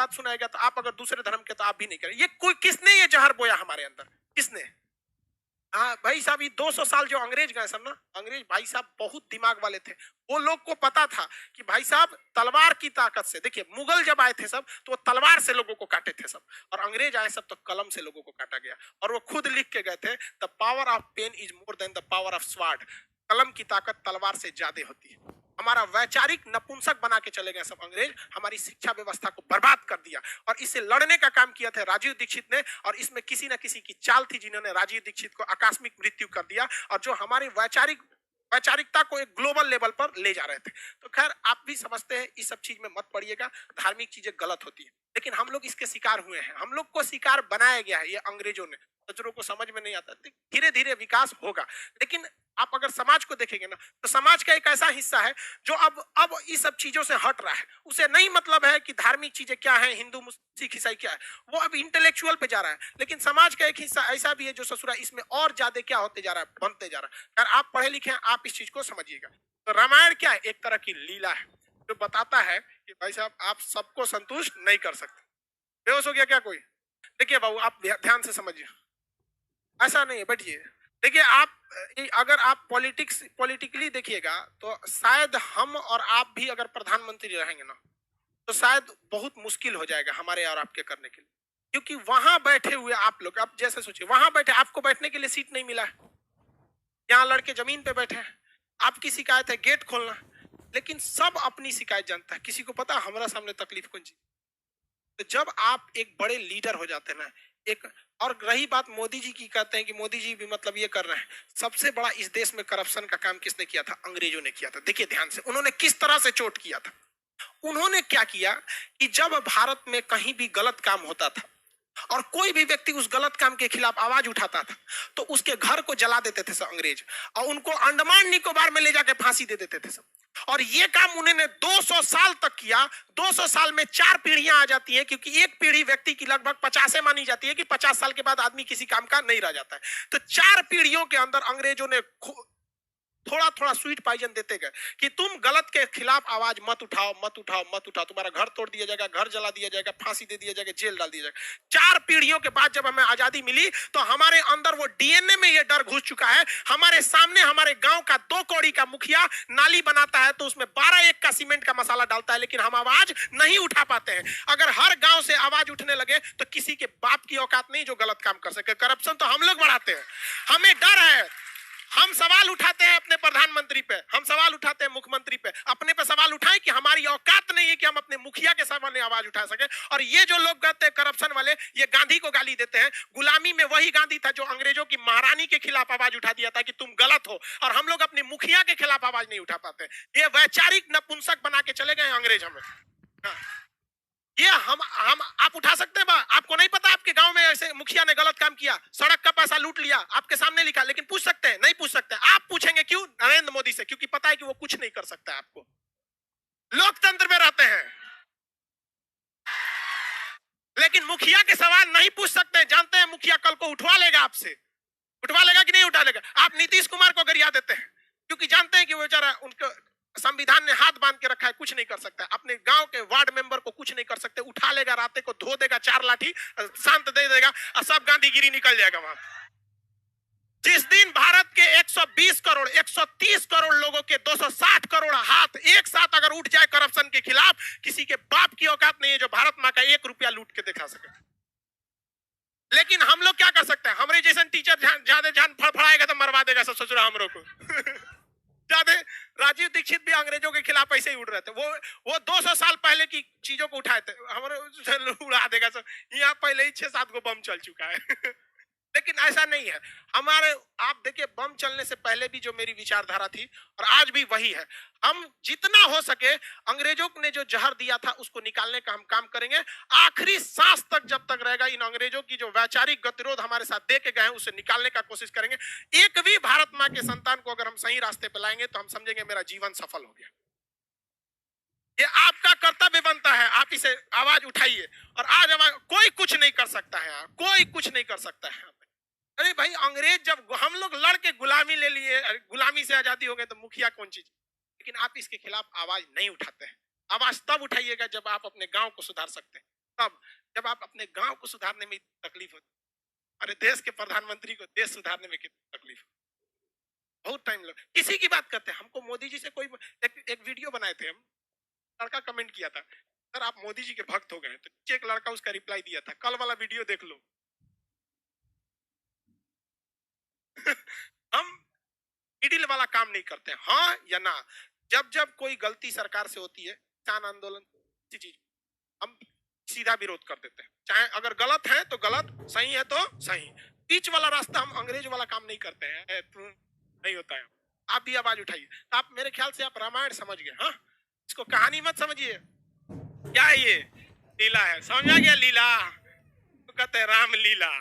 बात सुनाएगा तो आप अगर दूसरे धर्म के तो आप भी नहीं करें। ये कोई किसने ये जहर बोया हमारे अंदर, किसने? हाँ भाई साहब, ये 200 साल जो अंग्रेज गए सब ना, अंग्रेज भाई साहब बहुत दिमाग वाले थे। वो लोग को पता था कि भाई साहब तलवार की ताकत से, देखिए मुगल जब आए थे सब तो वो तलवार से लोगों को काटे थे सब, और अंग्रेज आए सब तो कलम से लोगों को काटा गया। और वो खुद लिख के गए थे, the power of pen is more than the power of sword. कलम की ताकत तलवार से ज्यादा होती है। हमारा वैचारिक नपुंसक बना के चले गए सब अंग्रेज, हमारी शिक्षा व्यवस्था को बर्बाद कर दिया। और इससे लड़ने का काम किया था राजीव दीक्षित ने, और इसमें किसी ना किसी की चाल थी जिन्होंने राजीव दीक्षित को आकस्मिक मृत्यु कर दिया, और जो हमारी वैचारिकता को एक ग्लोबल लेवल पर ले जा रहे थे। तो खैर आप भी समझते हैं, इस सब चीज में मत पड़िएगा, धार्मिक चीजें गलत होती है, लेकिन हम लोग इसके शिकार हुए हैं, हम लोग को शिकार बनाया गया है ये अंग्रेजों ने। नजरों को समझ में नहीं आता, धीरे धीरे विकास होगा। लेकिन आप अगर समाज को देखेंगे ना, तो समाज का एक ऐसा हिस्सा है जो अब इस सब चीजों से हट रहा है। उसे नहीं मतलब है कि धार्मिक चीजें क्या है, हिंदू सिख ईसाई क्या है, वो अब इंटेलेक्चुअल पे जा रहा है। लेकिन समाज का एक हिस्सा ऐसा भी है जो ससुरा इसमें और ज्यादा क्या होते जा रहा है, बनते जा रहा है। अगर आप पढ़े लिखे हैं, आप इस चीज को समझिएगा। तो रामायण क्या है, एक तरह की लीला है जो बताता है कि भाई साहब आप सबको संतुष्ट नहीं कर सकते। बेहोश हो गया क्या कोई? देखिए बाबू, आप ध्यान से समझिए, ऐसा नहीं है, बैठिए। देखिए आप अगर आप पॉलिटिकली देखिएगा तो शायद हम और आप भी अगर प्रधानमंत्री रहेंगे ना, तो शायद बहुत मुश्किल हो जाएगा हमारे और आपके करने के लिए। क्योंकि वहां बैठे हुए आप लोग, आप जैसे सोचिए, वहां बैठे आपको बैठने के लिए सीट नहीं मिला है, यहाँ लड़के जमीन पे बैठे हैं, आपकी शिकायत है गेट खोलना, लेकिन सब अपनी शिकायत जानता है, किसी को पता हमारा सामने तकलीफ कौन सी। तो जब आप एक बड़े लीडर हो जाते हैं ना, एक, और रही बात मोदी जी की, कहते हैं कि मोदी जी भी मतलब ये कर रहे हैं, सबसे बड़ा इस देश में करप्शन का काम किसने किया था? अंग्रेजों ने किया था। देखिए ध्यान से, उन्होंने किस तरह से चोट किया था। उन्होंने क्या किया कि जब भारत में कहीं भी गलत काम होता था और कोई भी व्यक्ति उस गलत काम के खिलाफ आवाज उठाता था, तो उसके घर को जला देते थे सब अंग्रेज, और उनको अंडमान निकोबार में ले जाके फांसी दे देते थे सब। और ये काम उन्होंने 200 साल तक किया। 200 साल में 4 पीढ़ियां आ जाती हैं, क्योंकि एक पीढ़ी व्यक्ति की लगभग 50 मानी जाती है कि 50 साल के बाद आदमी किसी काम का नहीं रह जाता है। तो 4 पीढ़ियों के अंदर अंग्रेजों ने थोड़ा थोड़ा स्वीट पॉइजन देते गए कि तुम गलत के खिलाफ आवाज मत उठाओ, मत उठाओ, मत उठाओ, तुम्हारा घर तोड़ दिया जाएगा, घर जला दिया जाएगा, फांसी दे दिया जाएगा, जेल डाल दिया जाएगा। 4 पीढ़ियों के बाद जब हमें आजादी मिली तो हमारे अंदर वो डीएनए में ये डर घुस चुका है। हमारे सामने हमारे गांव का 2 कौड़ी का मुखिया नाली बनाता है तो उसमें 12 का सीमेंट का मसाला डालता है, लेकिन हम आवाज नहीं उठा पाते हैं। अगर हर गांव से आवाज उठने लगे तो किसी के बाप की औकात नहीं जो गलत काम कर सके। करप्शन तो हम लोग बढ़ाते हैं, हमें डर है। हम सवाल उठाते हैं अपने प्रधानमंत्री पे, हम सवाल उठाते हैं मुख्यमंत्री पे, अपने पे सवाल उठाएं कि हमारी औकात नहीं है कि हम अपने मुखिया के सामने आवाज उठा सके। और ये जो लोग कहते हैं करप्शन वाले, ये गांधी को गाली देते हैं। गुलामी में वही गांधी था जो अंग्रेजों की महारानी के खिलाफ आवाज उठा दिया था कि तुम गलत हो, और हम लोग अपने मुखिया के खिलाफ आवाज नहीं उठा पाते। ये वैचारिक नपुंसक बना के चले गए अंग्रेज हमें। हाँ। ये हम आप उठा सकते हैं? आपको नहीं पता आपके गांव में ऐसे मुखिया ने गलत काम किया, सड़क का पैसा लूट लिया, आपके सामने लिखा, लेकिन पूछ सकते हैं? नहीं पूछ सकते। आप पूछेंगे क्यों? नरेंद्र मोदी से, क्योंकि पता है कि वो कुछ नहीं कर सकता है। आपको लोकतंत्र में रहते हैं, लेकिन मुखिया के सवाल नहीं पूछ सकते। जानते हैं मुखिया कल को उठवा लेगा आपसे, उठवा लेगा कि नहीं उठा लेगा? आप नीतीश कुमार को गरिया देते हैं क्योंकि जानते हैं कि वो बेचारा, उनको संविधान ने हाथ बांध के रखा है, कुछ नहीं कर सकता। अपने गांव के वार्ड मेंबर को कुछ नहीं कर सकते। उठा लेगा, राते को धो देगा 4 लाठी, शांत दे देगा, और सब गांधीगिरी निकल जाएगा वहां। जिस दिन भारत के 120 करोड़ 130 करोड़ लोगों के 260 करोड़ हाथ एक साथ अगर उठ जाए करप्शन के खिलाफ, किसी के बाप की औकात नहीं है जो भारत मां का 1 रुपया लूट के दिखा सके। लेकिन हम लोग क्या कर सकते हैं? हमारे जैसे टीचर ज्यादा जान फड़फड़ाएगा तो मरवा देगा सब ससुरा हमरों को। ज्यादा राजीव दीक्षित भी अंग्रेजों के खिलाफ ऐसे ही उड़ रहे थे। वो 200 साल पहले की चीजों को उठाए थे, हमारे उड़ा देगा सब। यहाँ पहले ही 6-7 गो बम चल चुका है। लेकिन ऐसा नहीं है हमारे। आप देखिए, बम चलने से पहले भी जो मेरी विचारधारा थी और आज भी वही है। हम जितना हो सके अंग्रेजों ने जो जहर दिया था उसको निकालने का हम काम करेंगे। आखिरी सांस तक जब तक रहेगा, इन अंग्रेजों की जो वैचारिक गतिरोध हमारे साथ दे के गए हैं उसे निकालने का कोशिश करेंगे। एक भी भारत माँ के संतान को अगर हम सही रास्ते पे लाएंगे तो हम समझेंगे मेरा जीवन सफल हो गया। ये आपका कर्तव्य बनता है, आप इसे आवाज उठाइए। और आज कोई कुछ नहीं कर सकता है यार, कोई कुछ नहीं कर सकता है। अरे भाई, अंग्रेज जब हम लोग लड़ के गुलामी ले लिए, गुलामी से आजादी हो गए, तो मुखिया कौन चीज? लेकिन आप इसके खिलाफ आवाज नहीं उठाते हैं। आवाज तब उठाइएगा जब आप अपने गांव को सुधार सकते हैं। तब जब आप अपने गांव को सुधारने में इतनी तकलीफ होती, अरे देश के प्रधानमंत्री को देश सुधारने में कितनी तकलीफ हो, बहुत टाइम लग। किसी की बात करते हैं, हमको मोदी जी से कोई एक वीडियो बनाए थे हम, लड़का कमेंट किया था, सर आप मोदी जी के भक्त हो गए, तो नीचे एक लड़का उसका रिप्लाई दिया था, कल वाला वीडियो देख लो। हम मिडिल वाला काम नहीं करते, हाँ या ना। जब जब कोई गलती सरकार से होती है, किसान आंदोलन, किसी चीज, हम सीधा विरोध कर देते हैं, चाहे अगर गलत है तो गलत, सही है तो सही। बीच वाला रास्ता हम अंग्रेज वाला काम नहीं करते हैं, नहीं होता है। आप भी आवाज उठाइए। तो आप मेरे ख्याल से आप रामायण समझ गए, हाँ, इसको कहानी मत समझिए, क्या है ये, लीला है, समझ आ गया लीला, तो कहते हैं राम लीला।